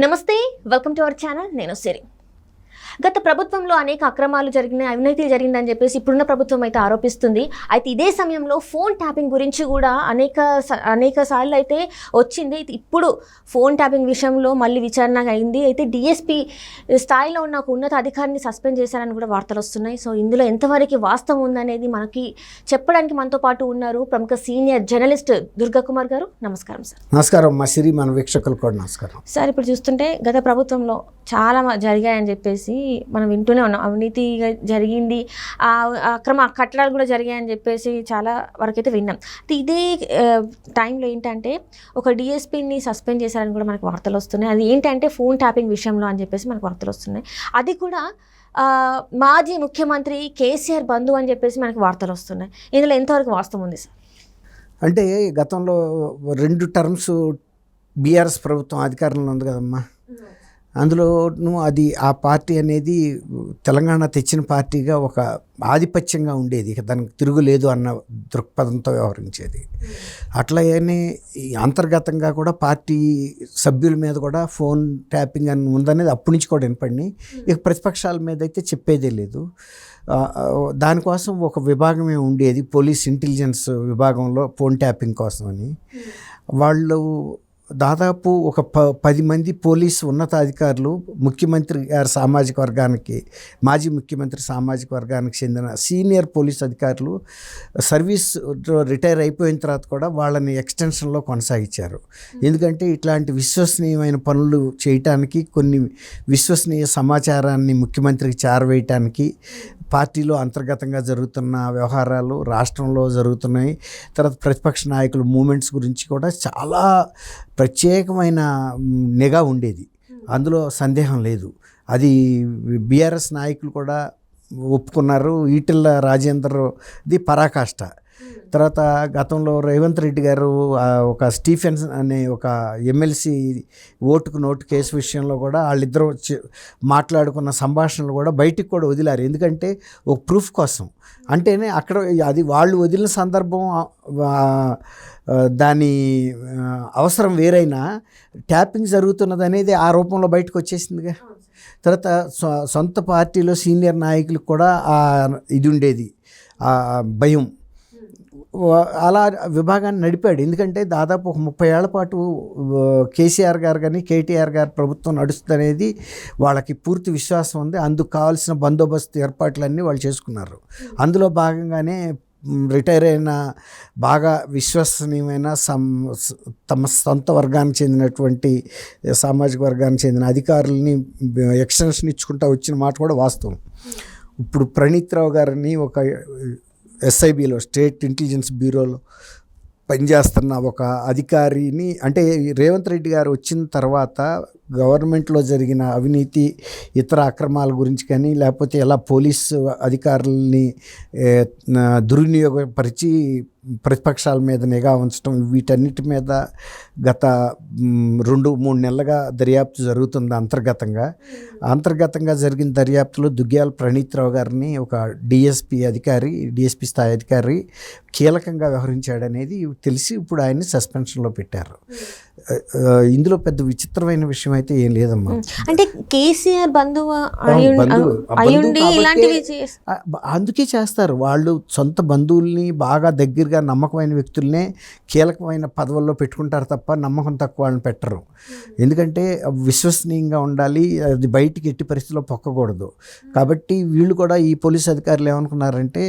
నమస్తే, welcome to our channel. నేను సిరి. గత ప్రభుత్వంలో అనేక అక్రమాలు జరిగినాయి, అవినీతి జరిగిందని చెప్పేసి ఇప్పుడున్న ప్రభుత్వం అయితే ఆరోపిస్తుంది. అయితే ఇదే సమయంలో ఫోన్ ట్యాపింగ్ గురించి కూడా అనేక సార్లు అయితే వచ్చింది. ఇప్పుడు ఫోన్ ట్యాపింగ్ విషయంలో మళ్ళీ విచారణ అయింది. అయితే డిఎస్పీ స్థాయిలో ఉన్న ఒక ఉన్నత అధికారిని సస్పెండ్ చేశారని కూడా వార్తలు వస్తున్నాయి. సో ఇందులో ఎంతవరకు వాస్తవం ఉందనేది మనకి చెప్పడానికి మనతో పాటు ఉన్నారు ప్రముఖ సీనియర్ జర్నలిస్ట్ దుర్గా కుమార్ గారు. నమస్కారం సార్. నమస్కారం మా సిరి, మన వీక్షకులు కూడా నమస్కారం. సార్, ఇప్పుడు చూస్తుంటే గత ప్రభుత్వంలో చాలా జరిగాయని చెప్పేసి మనం వింటూనే ఉన్నాం. అవినీతి జరిగింది, అక్రమ కట్టడాలు కూడా జరిగాయని చెప్పేసి చాలా వరకు అయితే విన్నాం. ఇదే టైంలో ఏంటంటే ఒక డిఎస్పీని సస్పెండ్ చేశారని కూడా మనకు వార్తలు వస్తున్నాయి. అది ఏంటంటే ఫోన్ ట్యాపింగ్ విషయంలో అని చెప్పేసి మనకు వార్తలు వస్తున్నాయి. అది కూడా మాజీ ముఖ్యమంత్రి కేసీఆర్ బంధువు అని చెప్పేసి మనకు వార్తలు వస్తున్నాయి. ఇందులో ఎంతవరకు వాస్తవం ఉంది సార్? అంటే గతంలో 2 టర్మ్స్ బీఆర్ఎస్ ప్రభుత్వం అధికారంలో ఉంది కదమ్మా. అందులో అది ఆ పార్టీ అనేది తెలంగాణ తెచ్చిన పార్టీగా ఒక ఆధిపత్యంగా ఉండేది, దానికి తిరుగులేదు అన్న దృక్పథంతో వ్యవహరించేది. అట్లాగే అంతర్గతంగా కూడా పార్టీ సభ్యుల మీద కూడా ఫోన్ ట్యాపింగ్ అని ఉందనేది అప్పటి నుంచి కూడా వినపడి, ఇక ప్రతిపక్షాల మీద అయితే చెప్పేదే లేదు. దానికోసం ఒక విభాగమే ఉండేది, పోలీస్ ఇంటెలిజెన్స్ విభాగంలో ఫోన్ ట్యాపింగ్ కోసం అని. వాళ్ళు దాదాపు ఒక 10 మంది పోలీసు ఉన్నతాధికారులు ముఖ్యమంత్రి గారి సామాజిక వర్గానికి, మాజీ ముఖ్యమంత్రి సామాజిక వర్గానికి చెందిన సీనియర్ పోలీస్ అధికారులు సర్వీస్ రిటైర్ అయిపోయిన తర్వాత కూడా వాళ్ళని ఎక్స్టెన్షన్లో కొనసాగించారు. ఎందుకంటే ఇట్లాంటి విశ్వసనీయమైన పనులు చేయటానికి, కొన్ని విశ్వసనీయ సమాచారాన్ని ముఖ్యమంత్రికి చేరవేయటానికి, పార్టీలో అంతర్గతంగా జరుగుతున్న వ్యవహారాలు, రాష్ట్రంలో జరుగుతున్నాయి, తర్వాత ప్రతిపక్ష నాయకుల మూమెంట్స్ గురించి కూడా చాలా ప్రత్యేకమైన నిఘా ఉండేది. అందులో సందేహం లేదు. అది బీఆర్ఎస్ నాయకులు కూడా ఒప్పుకున్నారు. ఈటెల రాజేందర్ది పరాకాష్ట. తర్వాత గతంలో రేవంత్ రెడ్డి గారు ఒక స్టీఫెన్ అనే ఒక ఎమ్మెల్సీ ఓటుకు నోటు కేసు విషయంలో కూడా వాళ్ళిద్దరూ మాట్లాడుకున్న సంభాషణలు కూడా బయటికి కూడా వదిలారు. ఎందుకంటే ఒక ప్రూఫ్ కోసం. అంటేనే అక్కడ అది వాళ్ళు వదిలిన సందర్భం, దాని అవసరం వేరైనా ట్యాపింగ్ జరుగుతున్నది అనేది ఆ రూపంలో బయటకు వచ్చేసిందిగా. తర్వాత సొంత పార్టీలో సీనియర్ నాయకులకు కూడా ఇది ఉండేది, భయం. అలా విభాగాన్ని నడిపాడు. ఎందుకంటే దాదాపు ఒక 30 ఏళ్ల పాటు కేసీఆర్ గారు కానీ కేటీఆర్ గారు ప్రభుత్వం నడుస్తుందనేది వాళ్ళకి పూర్తి విశ్వాసం ఉంది. అందుకు కావాల్సిన బందోబస్తు ఏర్పాట్లన్నీ వాళ్ళు చేసుకున్నారు. అందులో భాగంగానే రిటైర్ అయిన బాగా విశ్వసనీయమైన తమ సొంత వర్గానికి చెందినటువంటి సామాజిక వర్గానికి చెందిన అధికారులని ఎక్స్టెన్షన్ ఇచ్చుకుంటూ వచ్చిన మాట కూడా వాస్తవం. ఇప్పుడు ప్రణీత్ రావు గారిని ఒక ఎస్ఐబిలో, స్టేట్ ఇంటెలిజెన్స్ బ్యూరోలో పనిచేస్తున్న ఒక అధికారిని, అంటే రేవంత్ రెడ్డి గారు వచ్చిన తర్వాత గవర్నమెంట్లో జరిగిన అవినీతి, ఇతర అక్రమాల గురించి కానీ, లేకపోతే ఎలా పోలీసు అధికారులని దుర్వినియోగపరిచి ప్రతిపక్షాల మీద నిఘా ఉంచడం, వీటన్నిటి మీద గత 2-3 నెలలుగా దర్యాప్తు జరుగుతుంది అంతర్గతంగా జరిగిన దర్యాప్తులో దుగ్గ్యాల ప్రణీత్ రావు గారిని ఒక డిఎస్పీ స్థాయి అధికారి కీలకంగా వ్యవహరించాడనేది తెలిసి ఇప్పుడు ఆయన్ని సస్పెన్షన్లో పెట్టారు. ఇందులో పెద్ద విచిత్రమైన విషయం అయితే ఏం లేదమ్మా. అంటే కేసీఆర్ బంధువు అందుకే చేస్తారు. వాళ్ళు సొంత బంధువుల్ని, బాగా దగ్గరగా నమ్మకమైన వ్యక్తుల్నే కీలకమైన పదవుల్లో పెట్టుకుంటారు తప్ప నమ్మకం తక్కువ వాళ్ళని పెట్టరు. ఎందుకంటే విశ్వసనీయంగా ఉండాలి, అది బయటికి ఎట్టి పరిస్థితుల్లో పొక్కకూడదు. కాబట్టి వీళ్ళు కూడా, ఈ పోలీస్ అధికారులు ఏమనుకున్నారంటే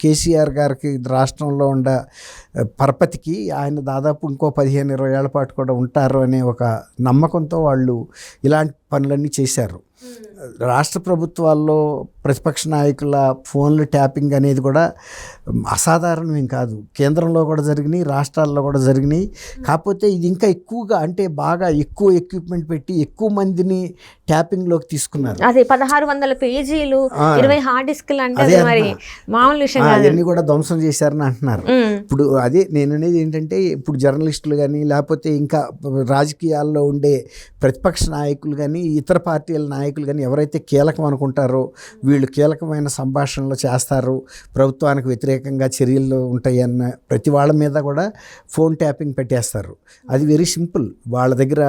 కేసీఆర్ గారికి రాష్ట్రంలో ఉండే పరపతికి ఆయన దాదాపు ఇంకో 15-20 ఏళ్ల పాటు కూడా ఉంటారు అనే ఒక నమ్మకంతో వాళ్ళు ఇలాంటి పనులన్నీ చేశారు. రాష్ట్ర ప్రభుత్వాల్లో ప్రతిపక్ష నాయకుల ఫోన్లు ట్యాపింగ్ అనేది కూడా అసాధారణమేం కాదు. కేంద్రంలో కూడా జరిగినాయి, రాష్ట్రాల్లో కూడా జరిగినాయి. కాకపోతే ఇది ఇంకా ఎక్కువగా, అంటే బాగా ఎక్కువ ఎక్విప్మెంట్ పెట్టి ఎక్కువ మందిని ట్యాపింగ్లోకి తీసుకున్నారు. అదే 1600 పేజీలు, 20 హార్డ్ డిస్క్లు, అంటే మరి మామూలు విషయం కాదు. అవన్నీ కూడా ధ్వంసం చేశారని అంటున్నారు. ఇప్పుడు అదే నేను అనేది ఏంటంటే, ఇప్పుడు జర్నలిస్టులు కానీ, లేకపోతే ఇంకా రాజకీయాల్లో ఉండే ప్రతిపక్ష నాయకులు కానీ కానీ ఇతర పార్టీల నాయకులు కానీ ఎవరైతే కీలకం అనుకుంటారో వీళ్ళు కీలకమైన సంభాషణలు చేస్తారు, ప్రభుత్వానికి వ్యతిరేకంగా చర్యలు ఉంటాయి అన్న ప్రతి వాళ్ళ మీద కూడా ఫోన్ ట్యాపింగ్ పెట్టేస్తారు. అది వెరీ సింపుల్. వాళ్ళ దగ్గర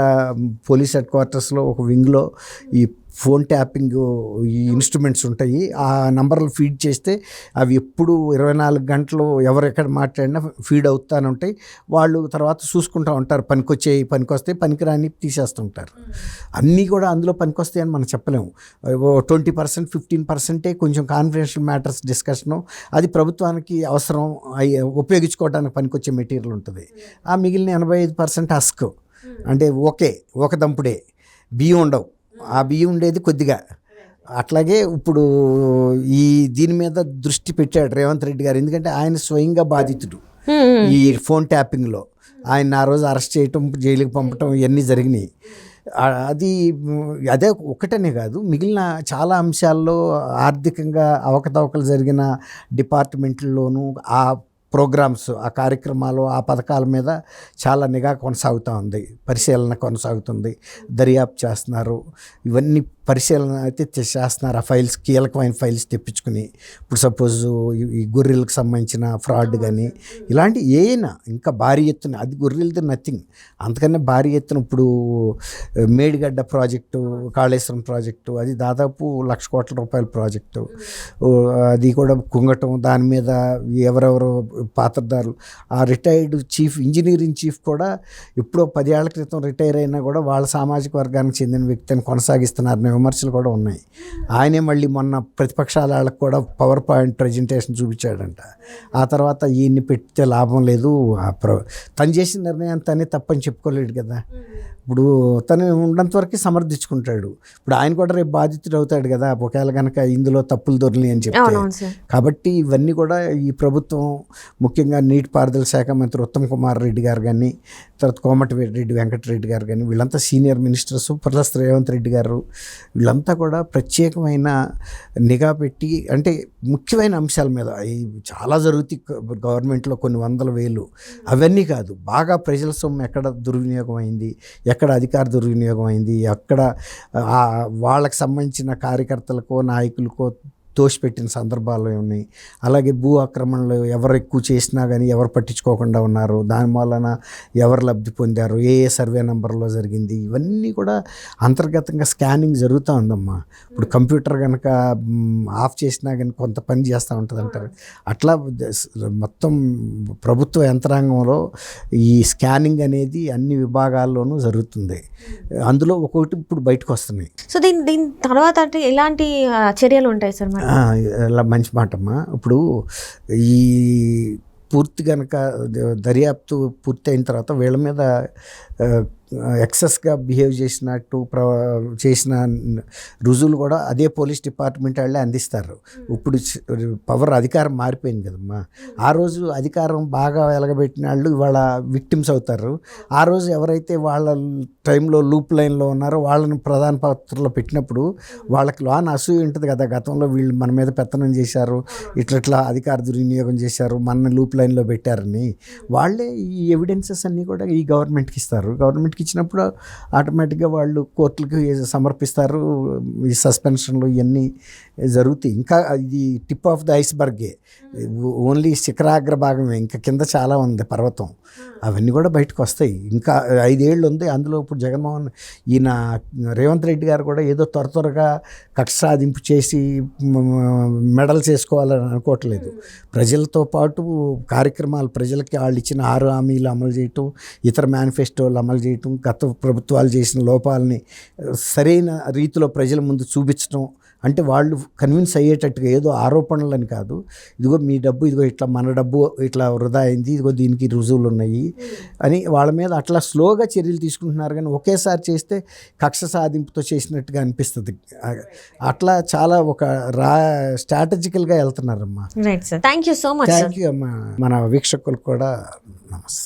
పోలీస్ హెడ్ క్వార్టర్స్లో ఒక వింగ్లో ఈ ఫోన్ ట్యాపింగ్ ఈ ఇన్స్ట్రుమెంట్స్ ఉంటాయి. ఆ నంబర్లు ఫీడ్ చేస్తే అవి ఎప్పుడు 24 గంటలు ఎవరు ఎక్కడ మాట్లాడినా ఫీడ్ అవుతానే ఉంటాయి. వాళ్ళు తర్వాత చూసుకుంటూ ఉంటారు, పనికొచ్చేవి పనికొస్తే, పనికిరాని తీసేస్తుంటారు. అన్నీ కూడా అందులో పనికొస్తాయి అని మనం చెప్పలేము. 20%, 15% కొంచెం కాన్ఫిడెన్షియల్ మ్యాటర్స్ డిస్కషను, అది ప్రభుత్వానికి అవసరం ఉపయోగించుకోవడానికి పనికొచ్చే మెటీరియల్ ఉంటుంది. ఆ మిగిలిన 85% హస్క్, అంటే ఒక దంపుడే, బియ్యం ఉండవు. ఆ బియ్యం ఉండేది కొద్దిగా. అట్లాగే ఇప్పుడు ఈ దీని మీద దృష్టి పెట్టాడు రేవంత్ రెడ్డి గారు, ఎందుకంటే ఆయన స్వయంగా బాధితుడు ఈ ఫోన్ ట్యాపింగ్లో. ఆయన ఆ రోజు అరెస్ట్ చేయటం, జైలుకి పంపటం ఇవన్నీ జరిగినాయి. అదే ఒకటనే కాదు, మిగిలిన చాలా అంశాల్లో ఆర్థికంగా అవకతవకలు జరిగిన డిపార్ట్మెంట్లలోనూ ఆ ప్రోగ్రామ్స్, ఆ కార్యక్రమాలు, ఆ పథకాల మీద చాలా నిఘా కొనసాగుతూ ఉంది, పరిశీలన కొనసాగుతుంది, దర్యాప్తు చేస్తున్నారు. ఇవన్నీ పరిశీలన అయితే చేస్తున్నారు. ఆ ఫైల్స్, కీలకమైన ఫైల్స్ తెప్పించుకుని, ఇప్పుడు సపోజ్ ఈ గొర్రెలకు సంబంధించిన ఫ్రాడ్ కానీ ఇలాంటి ఏమైనా ఇంకా భారీ ఎత్తున, అది గొర్రెలది నథింగ్, అంతకన్నా భారీ ఎత్తున ఇప్పుడు మేడిగడ్డ ప్రాజెక్టు, కాళేశ్వరం ప్రాజెక్టు, అది దాదాపు 1,00,000 కోట్ల రూపాయల ప్రాజెక్టు. అది కూడా కుంగటం, దాని మీద ఎవరెవరో పాత్రదారులు, ఆ రిటైర్డ్ ఇంజనీరింగ్ చీఫ్ కూడా ఎప్పుడో 10 ఏళ్ల క్రితం రిటైర్ అయినా కూడా వాళ్ళ సామాజిక వర్గానికి చెందిన వ్యక్తిని కొనసాగిస్తున్నారనే విమర్శలు కూడా ఉన్నాయి. ఆయనే మళ్ళీ మొన్న ప్రతిపక్షాల వాళ్ళకి కూడా పవర్ పాయింట్ ప్రజెంటేషన్ చూపించాడంట. ఆ తర్వాత ఈయన్ని పెడితే లాభం లేదు, తను చేసిన నిర్ణయం తనే తప్పని చెప్పుకోలేడు కదా. ఇప్పుడు తను ఉన్నంత వరకు సమర్థించుకుంటాడు. ఇప్పుడు ఆయన కూడా రేపు బాధితుడు అవుతాడు కదా, ఒకవేళ కనుక ఇందులో తప్పులు దొరినాయి అని చెప్తే. కాబట్టి ఇవన్నీ కూడా ఈ ప్రభుత్వం, ముఖ్యంగా నీటిపారుదల శాఖ మంత్రి ఉత్తమ్ కుమార్ రెడ్డి గారు కానీ, తర్వాత కోమటిరెడ్డి వెంకటరెడ్డి గారు కానీ, వీళ్ళంతా senior ministers, plus Revanth Reddy గారు, వీళ్ళంతా కూడా ప్రత్యేకమైన నిఘా పెట్టి, అంటే ముఖ్యమైన అంశాల మీద చాలా జరుగుతాయి గవర్నమెంట్లో, కొన్ని 100,000. అవన్నీ కాదు, బాగా ప్రజల సొమ్ము ఎక్కడ దుర్వినియోగం అయింది, ఎక్కడ అధికార దుర్వినియోగం అయింది, ఎక్కడ వాళ్ళకి సంబంధించిన కార్యకర్తలకో నాయకులకో తోసిపెట్టిన సందర్భాలు ఉన్నాయి. అలాగే భూ ఆక్రమణలు ఎవరు ఎక్కువ చేసినా కానీ ఎవరు పట్టించుకోకుండా ఉన్నారు, దాని వలన ఎవరు లబ్ధి పొందారు, ఏ సర్వే నెంబర్లో జరిగింది, ఇవన్నీ కూడా అంతర్గతంగా స్కానింగ్ జరుగుతూ ఉందమ్మా. ఇప్పుడు కంప్యూటర్ కనుక ఆఫ్ చేసినా కానీ కొంత పని చేస్తూ ఉంటుంది అంటారు. అట్లా మొత్తం ప్రభుత్వ యంత్రాంగంలో ఈ స్కానింగ్ అనేది అన్ని విభాగాల్లోనూ జరుగుతుంది. అందులో ఒక్కొక్కటి ఇప్పుడు బయటకు వస్తున్నాయి. సో దీని తర్వాత అంటే ఎలాంటి చర్యలు ఉంటాయి సార్? ఇలా మంచి మాట అమ్మా. ఇప్పుడు ఈ పూర్తి కనుక దర్యాప్తు పూర్తి అయిన తర్వాత వీళ్ళ మీద ఎక్సెస్గా బిహేవ్ చేసినట్టు చేసిన రుజువులు కూడా అదే పోలీస్ డిపార్ట్మెంట్ వాళ్ళే అందిస్తారు. ఇప్పుడు పవర్, అధికారం మారిపోయింది కదమ్మా. ఆ రోజు అధికారం బాగా వెలగబెట్టిన వాళ్ళు ఇవాళ విక్టిమ్స్ అవుతారు. ఆ రోజు ఎవరైతే వాళ్ళ టైంలో లూప్ లైన్లో ఉన్నారో వాళ్ళని ప్రధాన పాత్రలో పెట్టినప్పుడు వాళ్ళకి లోన అసూయ ఉంటుంది కదా, గతంలో వీళ్ళు మన మీద పెత్తనం చేశారు, ఇట్లా అధికార దుర్వినియోగం చేశారు, మన లూప్ లైన్లో పెట్టారని. వాళ్ళే ఈ ఎవిడెన్సెస్ అన్నీ కూడా ఈ గవర్నమెంట్కి ఇస్తారు. గవర్నమెంట్కి ఇచ్చినప్పుడు ఆటోమేటిక్గా వాళ్ళు కోర్టులకి సమర్పిస్తారు. ఈ సస్పెన్షన్లు ఇవన్నీ జరుగుతాయి. ఇంకా ఇది టిప్ ఆఫ్ ద ఐస్బర్గే, ఓన్లీ శిఖరాగ్ర భాగమే, ఇంకా కింద చాలా ఉంది పర్వతం. అవన్నీ కూడా బయటకు వస్తాయి. ఇంకా 5 ఏళ్ళు ఉంది. అందులో ఇప్పుడు జగన్మోహన్, ఈయన రేవంత్ రెడ్డి గారు కూడా ఏదో త్వరగా కక్ష సాధింపు చేసి మెడల్ చేసుకోవాలని అనుకోవట్లేదు. ప్రజలతో పాటు కార్యక్రమాలు, ప్రజలకి వాళ్ళు ఇచ్చిన 6 హామీలు అమలు చేయటం, ఇతర మేనిఫెస్టోలు అమలు చేయటం, గత ప్రభుత్వాలు చేసిన లోపాలని సరైన రీతిలో ప్రజల ముందు చూపించడం, అంటే వాళ్ళు కన్విన్స్ అయ్యేటట్టుగా, ఏదో ఆరోపణలని కాదు, ఇదిగో మీ డబ్బు, ఇదిగో ఇట్లా మన డబ్బు ఇట్లా వృధా అయింది, ఇదిగో దీనికి రుజువులు ఉన్నాయి అని వాళ్ళ మీద అట్లా స్లోగా చర్యలు తీసుకుంటున్నారు. కానీ ఒకేసారి చేస్తే కక్ష సాధింపుతో చేసినట్టుగా అనిపిస్తుంది. అట్లా చాలా ఒక స్ట్రాటజికల్గా వెళ్తున్నారమ్మా. Right sir, thank you so much. Thank you అమ్మా. మన వీక్షకులకు కూడా నమస్తే.